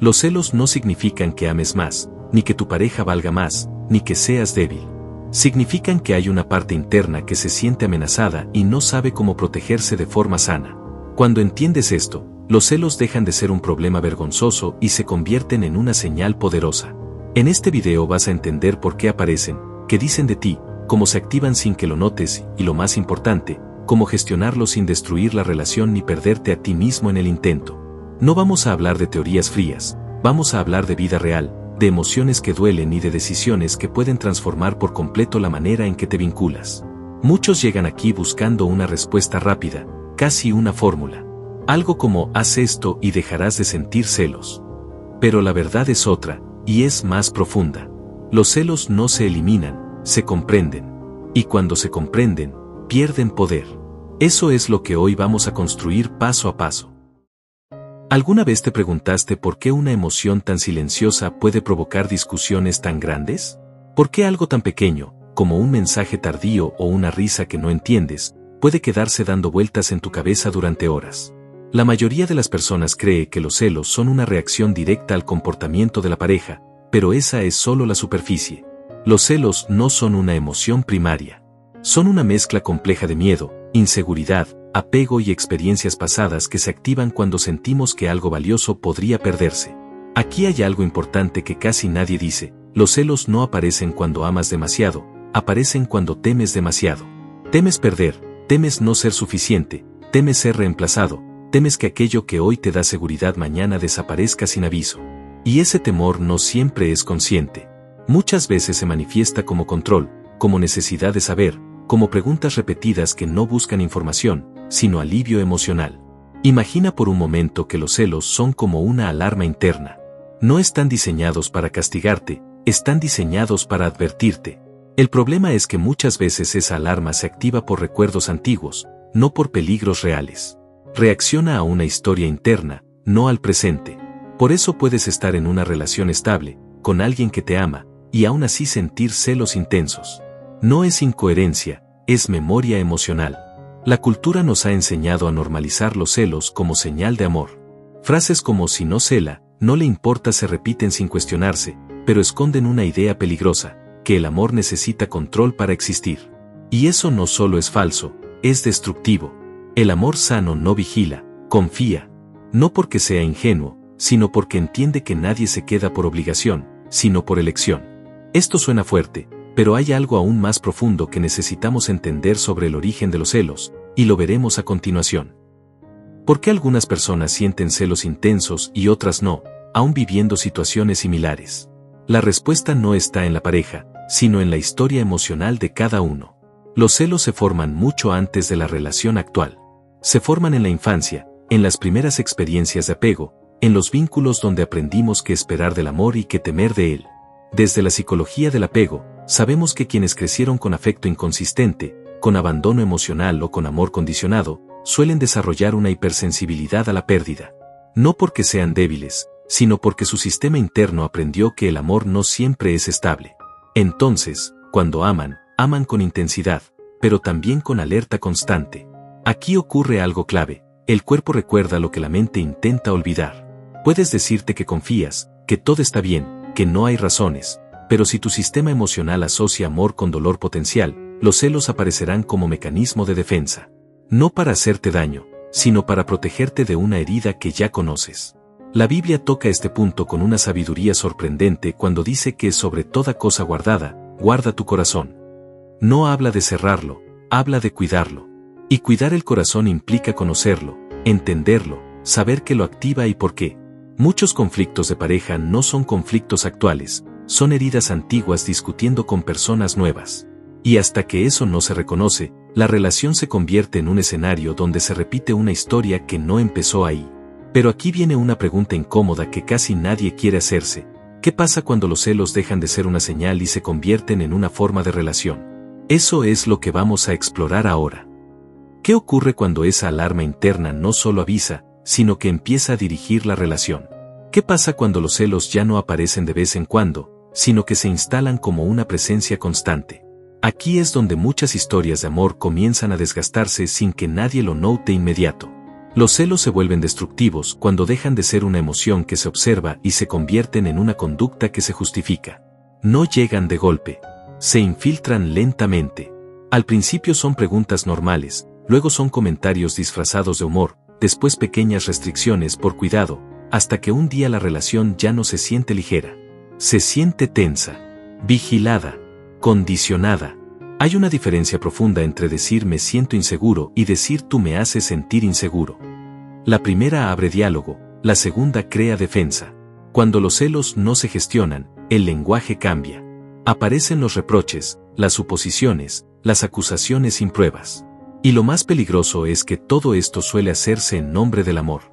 Los celos no significan que ames más, ni que tu pareja valga más, ni que seas débil. Significan que hay una parte interna que se siente amenazada y no sabe cómo protegerse de forma sana. Cuando entiendes esto, los celos dejan de ser un problema vergonzoso y se convierten en una señal poderosa. En este video vas a entender por qué aparecen, qué dicen de ti, cómo se activan sin que lo notes y, lo más importante, cómo gestionarlo sin destruir la relación ni perderte a ti mismo en el intento. No vamos a hablar de teorías frías, vamos a hablar de vida real, de emociones que duelen y de decisiones que pueden transformar por completo la manera en que te vinculas. Muchos llegan aquí buscando una respuesta rápida, casi una fórmula. Algo como haz esto y dejarás de sentir celos. Pero la verdad es otra, y es más profunda. Los celos no se eliminan, se comprenden. Y cuando se comprenden, pierden poder. Eso es lo que hoy vamos a construir paso a paso. ¿Alguna vez te preguntaste por qué una emoción tan silenciosa puede provocar discusiones tan grandes? ¿Por qué algo tan pequeño, como un mensaje tardío o una risa que no entiendes, puede quedarse dando vueltas en tu cabeza durante horas? La mayoría de las personas cree que los celos son una reacción directa al comportamiento de la pareja, pero esa es solo la superficie. Los celos no son una emoción primaria. Son una mezcla compleja de miedo, inseguridad, apego y experiencias pasadas que se activan cuando sentimos que algo valioso podría perderse. Aquí hay algo importante que casi nadie dice: los celos no aparecen cuando amas demasiado, aparecen cuando temes demasiado. Temes perder, temes no ser suficiente, temes ser reemplazado, temes que aquello que hoy te da seguridad mañana desaparezca sin aviso. Y ese temor no siempre es consciente. Muchas veces se manifiesta como control, como necesidad de saber, como preguntas repetidas que no buscan información, sino alivio emocional. Imagina por un momento que los celos son como una alarma interna. No están diseñados para castigarte, están diseñados para advertirte. El problema es que muchas veces esa alarma se activa por recuerdos antiguos, no por peligros reales. Reacciona a una historia interna, no al presente. Por eso puedes estar en una relación estable, con alguien que te ama, y aún así sentir celos intensos. No es incoherencia, es memoria emocional. La cultura nos ha enseñado a normalizar los celos como señal de amor. Frases como si no cela, no le importa se repiten sin cuestionarse, pero esconden una idea peligrosa, que el amor necesita control para existir. Y eso no solo es falso, es destructivo. El amor sano no vigila, confía. No porque sea ingenuo, sino porque entiende que nadie se queda por obligación, sino por elección. Esto suena fuerte, pero hay algo aún más profundo que necesitamos entender sobre el origen de los celos, y lo veremos a continuación. ¿Por qué algunas personas sienten celos intensos y otras no, aún viviendo situaciones similares? La respuesta no está en la pareja, sino en la historia emocional de cada uno. Los celos se forman mucho antes de la relación actual. Se forman en la infancia, en las primeras experiencias de apego, en los vínculos donde aprendimos qué esperar del amor y qué temer de él. Desde la psicología del apego, sabemos que quienes crecieron con afecto inconsistente, con abandono emocional o con amor condicionado, suelen desarrollar una hipersensibilidad a la pérdida. No porque sean débiles, sino porque su sistema interno aprendió que el amor no siempre es estable. Entonces, cuando aman, aman con intensidad, pero también con alerta constante. Aquí ocurre algo clave: el cuerpo recuerda lo que la mente intenta olvidar. Puedes decirte que confías, que todo está bien, que no hay razones, pero si tu sistema emocional asocia amor con dolor potencial, los celos aparecerán como mecanismo de defensa. No para hacerte daño, sino para protegerte de una herida que ya conoces. La Biblia toca este punto con una sabiduría sorprendente cuando dice que sobre toda cosa guardada, guarda tu corazón. No habla de cerrarlo, habla de cuidarlo. Y cuidar el corazón implica conocerlo, entenderlo, saber qué lo activa y por qué. Muchos conflictos de pareja no son conflictos actuales, son heridas antiguas discutiendo con personas nuevas. Y hasta que eso no se reconoce, la relación se convierte en un escenario donde se repite una historia que no empezó ahí. Pero aquí viene una pregunta incómoda que casi nadie quiere hacerse: ¿qué pasa cuando los celos dejan de ser una señal y se convierten en una forma de relación? Eso es lo que vamos a explorar ahora. ¿Qué ocurre cuando esa alarma interna no solo avisa, sino que empieza a dirigir la relación? ¿Qué pasa cuando los celos ya no aparecen de vez en cuando, sino que se instalan como una presencia constante? Aquí es donde muchas historias de amor comienzan a desgastarse sin que nadie lo note inmediato. Los celos se vuelven destructivos cuando dejan de ser una emoción que se observa y se convierten en una conducta que se justifica. No llegan de golpe. Se infiltran lentamente. Al principio son preguntas normales, luego son comentarios disfrazados de humor, después pequeñas restricciones por cuidado, hasta que un día la relación ya no se siente ligera. Se siente tensa, vigilada, condicionada. Hay una diferencia profunda entre decir me siento inseguro y decir tú me haces sentir inseguro. La primera abre diálogo, la segunda crea defensa. Cuando los celos no se gestionan, el lenguaje cambia. Aparecen los reproches, las suposiciones, las acusaciones sin pruebas. Y lo más peligroso es que todo esto suele hacerse en nombre del amor.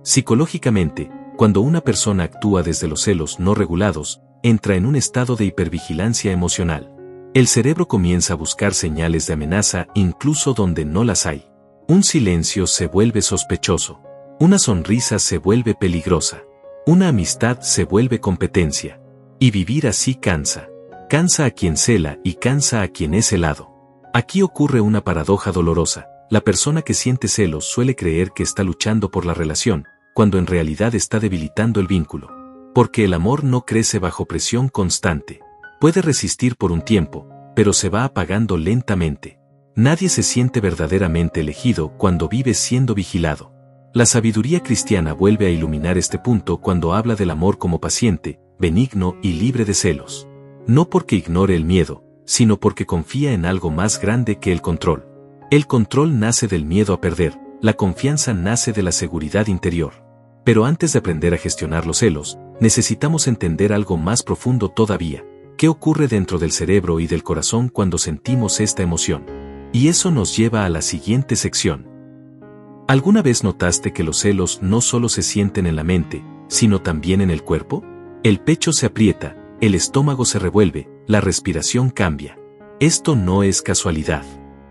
Psicológicamente, cuando una persona actúa desde los celos no regulados, entra en un estado de hipervigilancia emocional. El cerebro comienza a buscar señales de amenaza incluso donde no las hay. Un silencio se vuelve sospechoso. Una sonrisa se vuelve peligrosa. Una amistad se vuelve competencia. Y vivir así cansa. Cansa a quien cela y cansa a quien es celado. Aquí ocurre una paradoja dolorosa. La persona que siente celos suele creer que está luchando por la relación, cuando en realidad está debilitando el vínculo. Porque el amor no crece bajo presión constante. Puede resistir por un tiempo, pero se va apagando lentamente. Nadie se siente verdaderamente elegido cuando vive siendo vigilado. La sabiduría cristiana vuelve a iluminar este punto cuando habla del amor como paciente, benigno y libre de celos. No porque ignore el miedo, sino porque confía en algo más grande que el control. El control nace del miedo a perder, la confianza nace de la seguridad interior. Pero antes de aprender a gestionar los celos, necesitamos entender algo más profundo todavía. ¿Qué ocurre dentro del cerebro y del corazón cuando sentimos esta emoción? Y eso nos lleva a la siguiente sección. ¿Alguna vez notaste que los celos no solo se sienten en la mente, sino también en el cuerpo? El pecho se aprieta, el estómago se revuelve, la respiración cambia. Esto no es casualidad.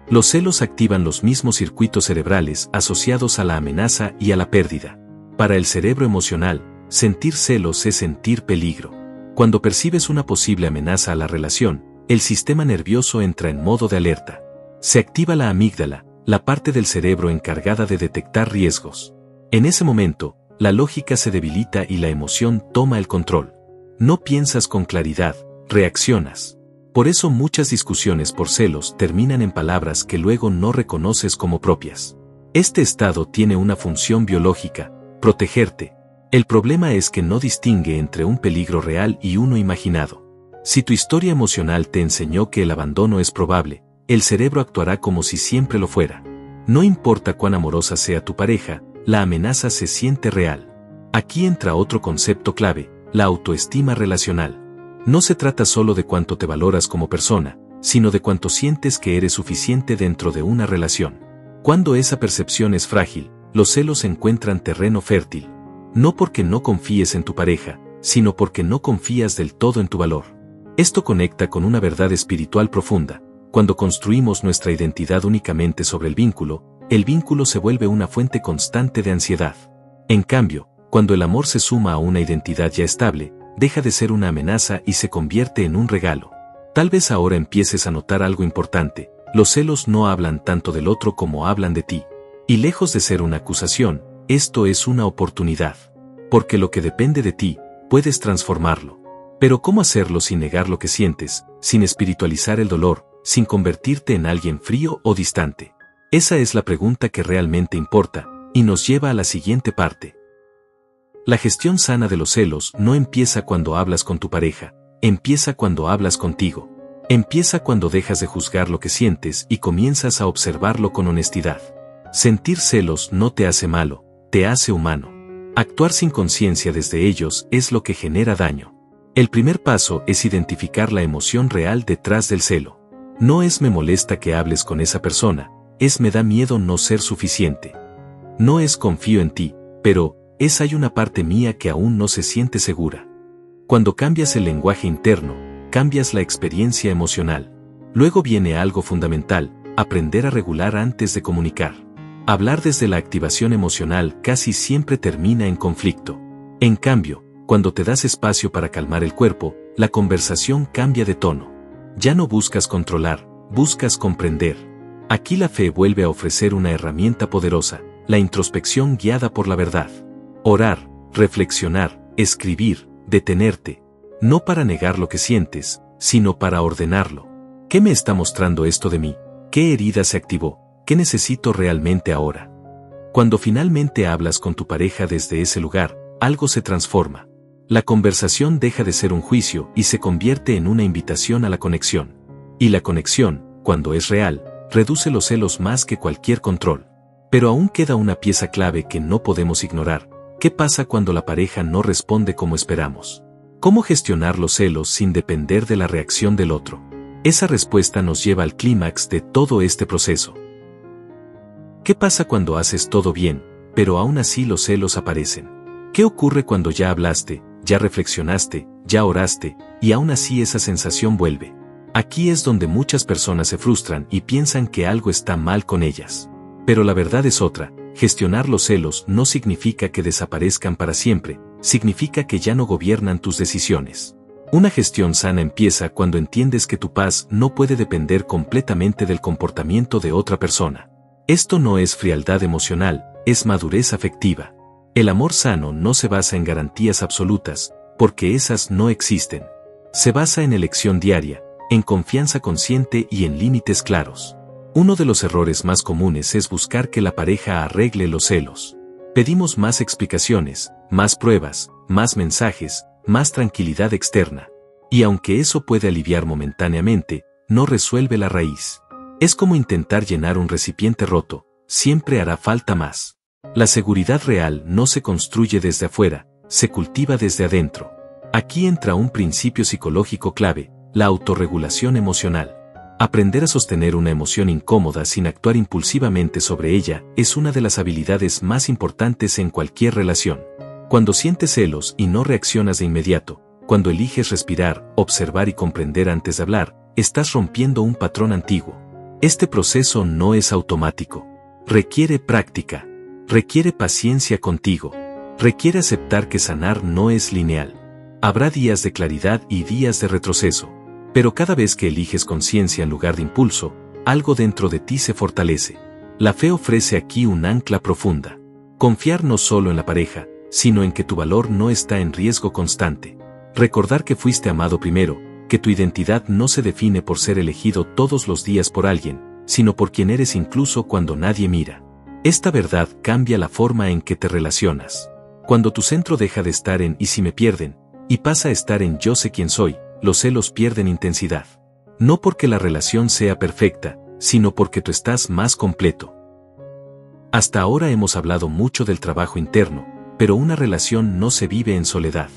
Los celos activan los mismos circuitos cerebrales asociados a la amenaza y a la pérdida. Para el cerebro emocional, sentir celos es sentir peligro. Cuando percibes una posible amenaza a la relación, el sistema nervioso entra en modo de alerta. Se activa la amígdala, la parte del cerebro encargada de detectar riesgos. En ese momento, la lógica se debilita y la emoción toma el control. No piensas con claridad, reaccionas. Por eso muchas discusiones por celos terminan en palabras que luego no reconoces como propias. Este estado tiene una función biológica, protegerte. El problema es que no distingue entre un peligro real y uno imaginado. Si tu historia emocional te enseñó que el abandono es probable, el cerebro actuará como si siempre lo fuera. No importa cuán amorosa sea tu pareja, la amenaza se siente real. Aquí entra otro concepto clave, la autoestima relacional. No se trata solo de cuánto te valoras como persona, sino de cuánto sientes que eres suficiente dentro de una relación. Cuando esa percepción es frágil, los celos encuentran terreno fértil. No porque no confíes en tu pareja, sino porque no confías del todo en tu valor. Esto conecta con una verdad espiritual profunda. Cuando construimos nuestra identidad únicamente sobre el vínculo se vuelve una fuente constante de ansiedad. En cambio, cuando el amor se suma a una identidad ya estable, deja de ser una amenaza y se convierte en un regalo. Tal vez ahora empieces a notar algo importante. Los celos no hablan tanto del otro como hablan de ti. Y lejos de ser una acusación, esto es una oportunidad. Porque lo que depende de ti, puedes transformarlo. Pero ¿cómo hacerlo sin negar lo que sientes, sin espiritualizar el dolor, sin convertirte en alguien frío o distante? Esa es la pregunta que realmente importa, y nos lleva a la siguiente parte. La gestión sana de los celos no empieza cuando hablas con tu pareja, empieza cuando hablas contigo. Empieza cuando dejas de juzgar lo que sientes y comienzas a observarlo con honestidad. Sentir celos no te hace malo, te hace humano. Actuar sin conciencia desde ellos es lo que genera daño. El primer paso es identificar la emoción real detrás del celo. No es me molesta que hables con esa persona, es me da miedo no ser suficiente. No es confío en ti, pero hay una parte mía que aún no se siente segura. Cuando cambias el lenguaje interno, cambias la experiencia emocional. Luego viene algo fundamental, aprender a regular antes de comunicar. Hablar desde la activación emocional casi siempre termina en conflicto. En cambio, cuando te das espacio para calmar el cuerpo, la conversación cambia de tono. Ya no buscas controlar, buscas comprender. Aquí la fe vuelve a ofrecer una herramienta poderosa, la introspección guiada por la verdad. Orar, reflexionar, escribir, detenerte. No para negar lo que sientes, sino para ordenarlo. ¿Qué me está mostrando esto de mí? ¿Qué herida se activó? ¿Qué necesito realmente ahora? Cuando finalmente hablas con tu pareja desde ese lugar, algo se transforma. La conversación deja de ser un juicio y se convierte en una invitación a la conexión. Y la conexión, cuando es real, reduce los celos más que cualquier control. Pero aún queda una pieza clave que no podemos ignorar. ¿Qué pasa cuando la pareja no responde como esperamos? ¿Cómo gestionar los celos sin depender de la reacción del otro? Esa respuesta nos lleva al clímax de todo este proceso. ¿Qué pasa cuando haces todo bien, pero aún así los celos aparecen? ¿Qué ocurre cuando ya hablaste, ya reflexionaste, ya oraste, y aún así esa sensación vuelve? Aquí es donde muchas personas se frustran y piensan que algo está mal con ellas. Pero la verdad es otra. Gestionar los celos no significa que desaparezcan para siempre, significa que ya no gobiernan tus decisiones. Una gestión sana empieza cuando entiendes que tu paz no puede depender completamente del comportamiento de otra persona. Esto no es frialdad emocional, es madurez afectiva. El amor sano no se basa en garantías absolutas, porque esas no existen. Se basa en elección diaria, en confianza consciente y en límites claros. Uno de los errores más comunes es buscar que la pareja arregle los celos. Pedimos más explicaciones, más pruebas, más mensajes, más tranquilidad externa. Y aunque eso puede aliviar momentáneamente, no resuelve la raíz. Es como intentar llenar un recipiente roto, siempre hará falta más. La seguridad real no se construye desde afuera, se cultiva desde adentro. Aquí entra un principio psicológico clave, la autorregulación emocional. Aprender a sostener una emoción incómoda sin actuar impulsivamente sobre ella es una de las habilidades más importantes en cualquier relación. Cuando sientes celos y no reaccionas de inmediato, cuando eliges respirar, observar y comprender antes de hablar, estás rompiendo un patrón antiguo. Este proceso no es automático. Requiere práctica. Requiere paciencia contigo. Requiere aceptar que sanar no es lineal. Habrá días de claridad y días de retroceso. Pero cada vez que eliges conciencia en lugar de impulso, algo dentro de ti se fortalece. La fe ofrece aquí un ancla profunda. Confiar no solo en la pareja, sino en que tu valor no está en riesgo constante. Recordar que fuiste amado primero, que tu identidad no se define por ser elegido todos los días por alguien, sino por quien eres incluso cuando nadie mira. Esta verdad cambia la forma en que te relacionas. Cuando tu centro deja de estar en ¿y si me pierden? Y pasa a estar en yo sé quién soy, los celos pierden intensidad. No porque la relación sea perfecta, sino porque tú estás más completo. Hasta ahora hemos hablado mucho del trabajo interno, pero una relación no se vive en soledad.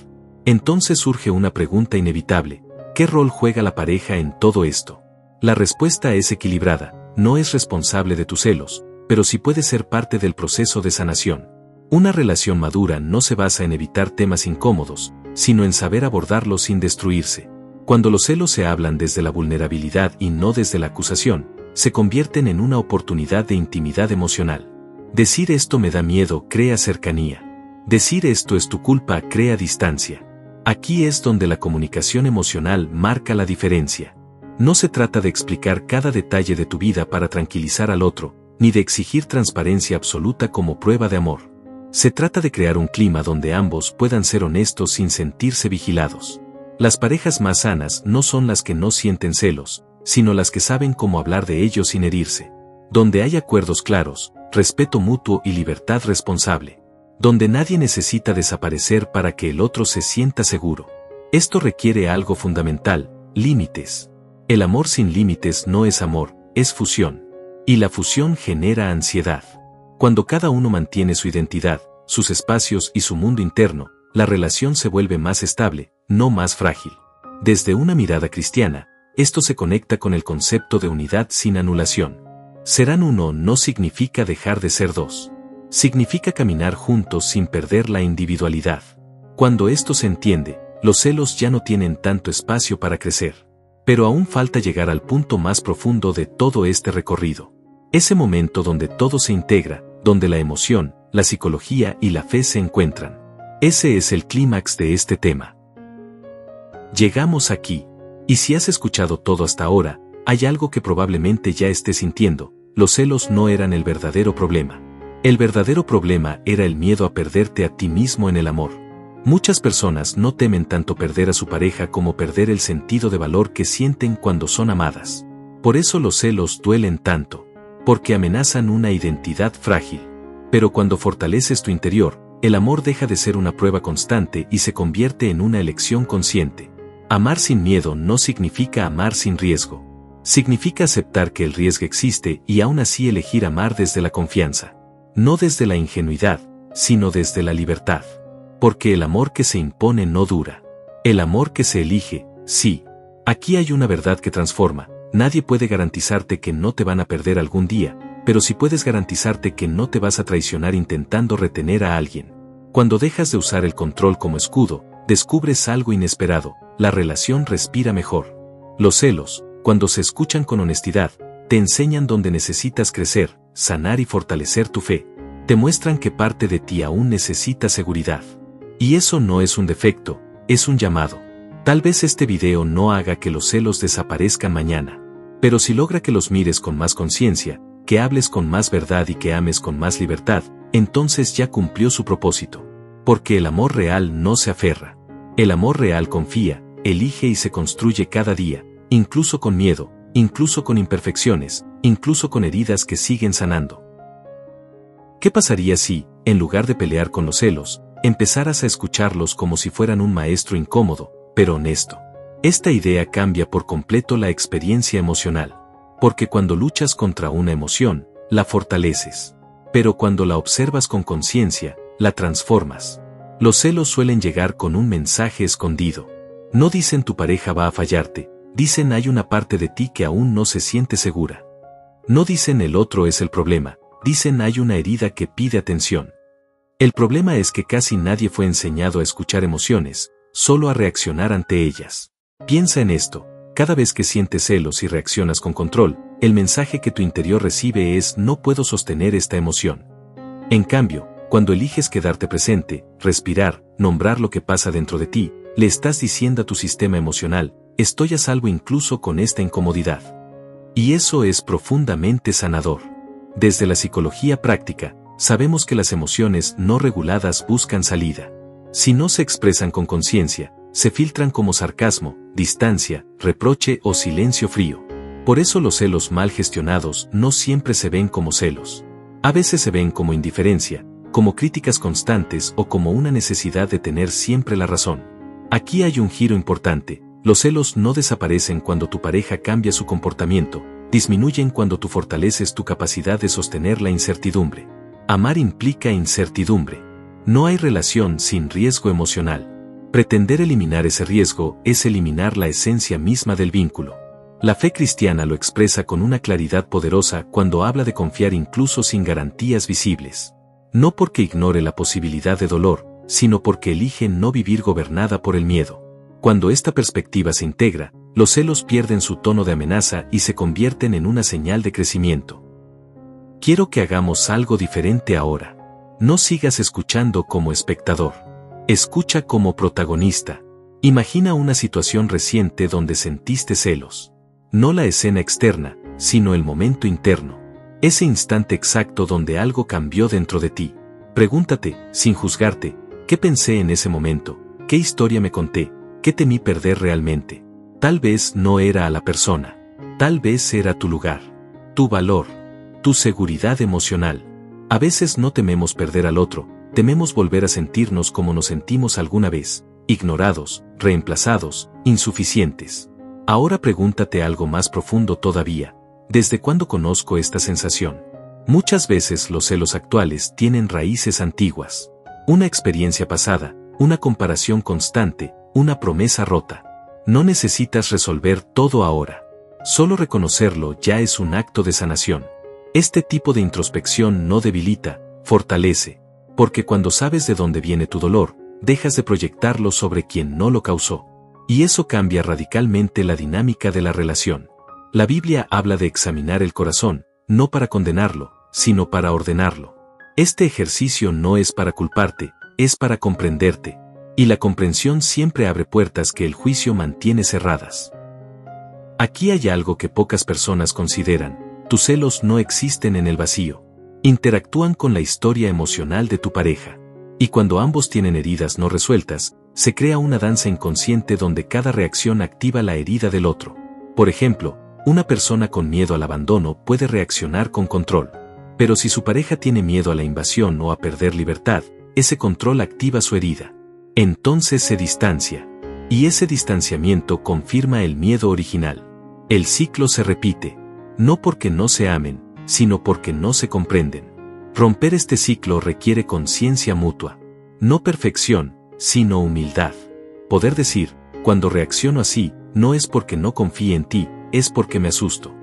Entonces surge una pregunta inevitable: ¿qué rol juega la pareja en todo esto? La respuesta es equilibrada, no es responsable de tus celos, pero sí puede ser parte del proceso de sanación. Una relación madura no se basa en evitar temas incómodos, sino en saber abordarlos sin destruirse. Cuando los celos se hablan desde la vulnerabilidad y no desde la acusación, se convierten en una oportunidad de intimidad emocional. Decir esto me da miedo crea cercanía. Decir esto es tu culpa crea distancia. Aquí es donde la comunicación emocional marca la diferencia. No se trata de explicar cada detalle de tu vida para tranquilizar al otro, ni de exigir transparencia absoluta como prueba de amor. Se trata de crear un clima donde ambos puedan ser honestos sin sentirse vigilados. Las parejas más sanas no son las que no sienten celos, sino las que saben cómo hablar de ellos sin herirse. Donde hay acuerdos claros, respeto mutuo y libertad responsable. Donde nadie necesita desaparecer para que el otro se sienta seguro. Esto requiere algo fundamental: límites. El amor sin límites no es amor, es fusión. Y la fusión genera ansiedad. Cuando cada uno mantiene su identidad, sus espacios y su mundo interno, la relación se vuelve más estable, no más frágil. Desde una mirada cristiana, esto se conecta con el concepto de unidad sin anulación. Serán uno no significa dejar de ser dos. Significa caminar juntos sin perder la individualidad. Cuando esto se entiende, los celos ya no tienen tanto espacio para crecer. Pero aún falta llegar al punto más profundo de todo este recorrido. Ese momento donde todo se integra, donde la emoción, la psicología y la fe se encuentran. Ese es el clímax de este tema. Llegamos aquí. Y si has escuchado todo hasta ahora, hay algo que probablemente ya estés sintiendo: los celos no eran el verdadero problema. El verdadero problema era el miedo a perderte a ti mismo en el amor. Muchas personas no temen tanto perder a su pareja como perder el sentido de valor que sienten cuando son amadas. Por eso los celos duelen tanto, porque amenazan una identidad frágil. Pero cuando fortaleces tu interior, el amor deja de ser una prueba constante y se convierte en una elección consciente. Amar sin miedo no significa amar sin riesgo. Significa aceptar que el riesgo existe y aún así elegir amar desde la confianza. No desde la ingenuidad, sino desde la libertad. Porque el amor que se impone no dura. El amor que se elige, sí. Aquí hay una verdad que transforma. Nadie puede garantizarte que no te van a perder algún día, pero sí puedes garantizarte que no te vas a traicionar intentando retener a alguien. Cuando dejas de usar el control como escudo, descubres algo inesperado, la relación respira mejor. Los celos, cuando se escuchan con honestidad, te enseñan dónde necesitas crecer, sanar y fortalecer tu fe. Te muestran que parte de ti aún necesita seguridad. Y eso no es un defecto, es un llamado. Tal vez este video no haga que los celos desaparezcan mañana, pero si logra que los mires con más conciencia, que hables con más verdad y que ames con más libertad, entonces ya cumplió su propósito. Porque el amor real no se aferra. El amor real confía, elige y se construye cada día, incluso con miedo, incluso con imperfecciones, incluso con heridas que siguen sanando. ¿Qué pasaría si, en lugar de pelear con los celos, empezaras a escucharlos como si fueran un maestro incómodo, pero honesto? Esta idea cambia por completo la experiencia emocional. Porque cuando luchas contra una emoción, la fortaleces. Pero cuando la observas con conciencia, la transformas. Los celos suelen llegar con un mensaje escondido. No dicen tu pareja va a fallarte, dicen hay una parte de ti que aún no se siente segura. No dicen el otro es el problema, dicen hay una herida que pide atención. El problema es que casi nadie fue enseñado a escuchar emociones, solo a reaccionar ante ellas. Piensa en esto, cada vez que sientes celos y reaccionas con control, el mensaje que tu interior recibe es no puedo sostener esta emoción. En cambio, cuando eliges quedarte presente, respirar, nombrar lo que pasa dentro de ti, le estás diciendo a tu sistema emocional, estoy a salvo incluso con esta incomodidad. Y eso es profundamente sanador. Desde la psicología práctica, sabemos que las emociones no reguladas buscan salida. Si no se expresan con conciencia, se filtran como sarcasmo, distancia, reproche o silencio frío. Por eso los celos mal gestionados no siempre se ven como celos. A veces se ven como indiferencia, como críticas constantes o como una necesidad de tener siempre la razón. Aquí hay un giro importante. Los celos no desaparecen cuando tu pareja cambia su comportamiento, disminuyen cuando tú fortaleces tu capacidad de sostener la incertidumbre. Amar implica incertidumbre. No hay relación sin riesgo emocional. Pretender eliminar ese riesgo es eliminar la esencia misma del vínculo. La fe cristiana lo expresa con una claridad poderosa cuando habla de confiar incluso sin garantías visibles. No porque ignore la posibilidad de dolor, sino porque elige no vivir gobernada por el miedo. Cuando esta perspectiva se integra, los celos pierden su tono de amenaza y se convierten en una señal de crecimiento. Quiero que hagamos algo diferente ahora. No sigas escuchando como espectador. Escucha como protagonista. Imagina una situación reciente donde sentiste celos. No la escena externa, sino el momento interno. Ese instante exacto donde algo cambió dentro de ti. Pregúntate, sin juzgarte, ¿qué pensé en ese momento? ¿Qué historia me conté? ¿Qué temí perder realmente? Tal vez no era a la persona. Tal vez era tu lugar, tu valor, tu seguridad emocional. A veces no tememos perder al otro, tememos volver a sentirnos como nos sentimos alguna vez, ignorados, reemplazados, insuficientes. Ahora pregúntate algo más profundo todavía. ¿Desde cuándo conozco esta sensación? Muchas veces los celos actuales tienen raíces antiguas. Una experiencia pasada, una comparación constante, una promesa rota. No necesitas resolver todo ahora. Solo reconocerlo ya es un acto de sanación. Este tipo de introspección no debilita, fortalece. Porque cuando sabes de dónde viene tu dolor, dejas de proyectarlo sobre quien no lo causó. Y eso cambia radicalmente la dinámica de la relación. La Biblia habla de examinar el corazón, no para condenarlo, sino para ordenarlo. Este ejercicio no es para culparte, es para comprenderte. Y la comprensión siempre abre puertas que el juicio mantiene cerradas. Aquí hay algo que pocas personas consideran. Tus celos no existen en el vacío. Interactúan con la historia emocional de tu pareja. Y cuando ambos tienen heridas no resueltas, se crea una danza inconsciente donde cada reacción activa la herida del otro. Por ejemplo, una persona con miedo al abandono puede reaccionar con control. Pero si su pareja tiene miedo a la invasión o a perder libertad, ese control activa su herida. Entonces se distancia. Y ese distanciamiento confirma el miedo original. El ciclo se repite. No porque no se amen, sino porque no se comprenden. Romper este ciclo requiere conciencia mutua. No perfección, sino humildad. Poder decir, cuando reacciono así, no es porque no confíe en ti, es porque me asusto.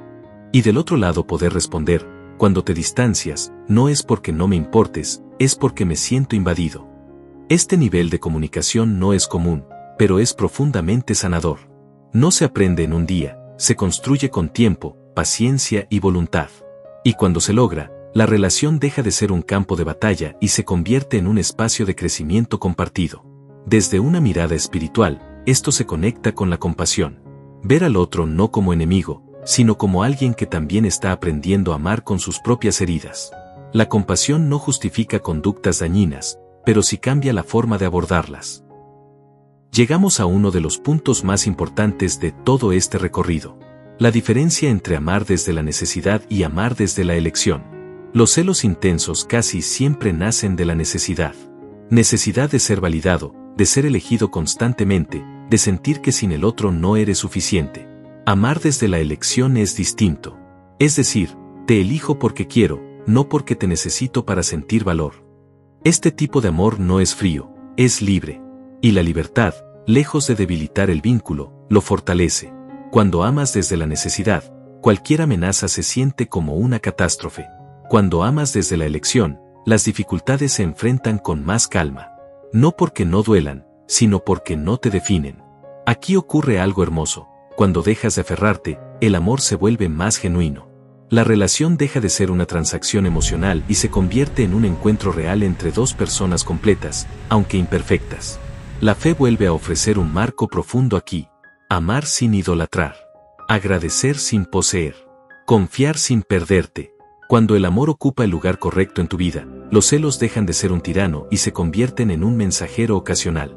Y del otro lado poder responder, cuando te distancias, no es porque no me importes, es porque me siento invadido. Este nivel de comunicación no es común, pero es profundamente sanador. No se aprende en un día, se construye con tiempo, paciencia y voluntad. Y cuando se logra, la relación deja de ser un campo de batalla y se convierte en un espacio de crecimiento compartido. Desde una mirada espiritual, esto se conecta con la compasión. Ver al otro no como enemigo, sino como alguien que también está aprendiendo a amar con sus propias heridas. La compasión no justifica conductas dañinas, pero sí cambia la forma de abordarlas. Llegamos a uno de los puntos más importantes de todo este recorrido. La diferencia entre amar desde la necesidad y amar desde la elección. Los celos intensos casi siempre nacen de la necesidad. Necesidad de ser validado, de ser elegido constantemente, de sentir que sin el otro no eres suficiente. Amar desde la elección es distinto. Es decir, te elijo porque quiero, no porque te necesito para sentir valor. Este tipo de amor no es frío, es libre. Y la libertad, lejos de debilitar el vínculo, lo fortalece. Cuando amas desde la necesidad, cualquier amenaza se siente como una catástrofe. Cuando amas desde la elección, las dificultades se enfrentan con más calma. No porque no duelan, sino porque no te definen. Aquí ocurre algo hermoso. Cuando dejas de aferrarte, el amor se vuelve más genuino. La relación deja de ser una transacción emocional y se convierte en un encuentro real entre dos personas completas, aunque imperfectas. La fe vuelve a ofrecer un marco profundo aquí. Amar sin idolatrar. Agradecer sin poseer. Confiar sin perderte. Cuando el amor ocupa el lugar correcto en tu vida, los celos dejan de ser un tirano y se convierten en un mensajero ocasional.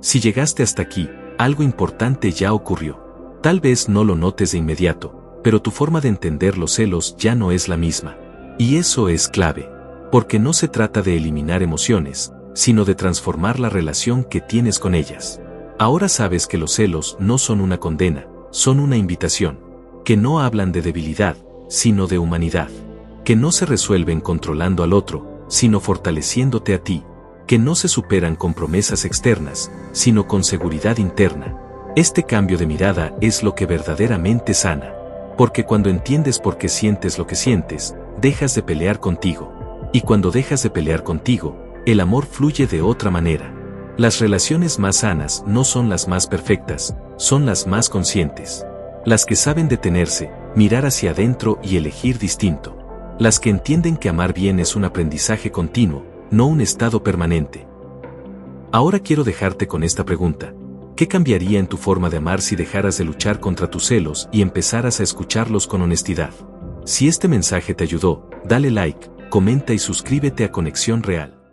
Si llegaste hasta aquí, algo importante ya ocurrió. Tal vez no lo notes de inmediato, pero tu forma de entender los celos ya no es la misma. Y eso es clave, porque no se trata de eliminar emociones, sino de transformar la relación que tienes con ellas. Ahora sabes que los celos no son una condena, son una invitación, que no hablan de debilidad, sino de humanidad, que no se resuelven controlando al otro, sino fortaleciéndote a ti, que no se superan con promesas externas, sino con seguridad interna. Este cambio de mirada es lo que verdaderamente sana, porque cuando entiendes por qué sientes lo que sientes, dejas de pelear contigo, y cuando dejas de pelear contigo, el amor fluye de otra manera. Las relaciones más sanas no son las más perfectas, son las más conscientes. Las que saben detenerse, mirar hacia adentro y elegir distinto. Las que entienden que amar bien es un aprendizaje continuo, no un estado permanente. Ahora quiero dejarte con esta pregunta. ¿Qué cambiaría en tu forma de amar si dejaras de luchar contra tus celos y empezaras a escucharlos con honestidad? Si este mensaje te ayudó, dale like, comenta y suscríbete a Conexión Real.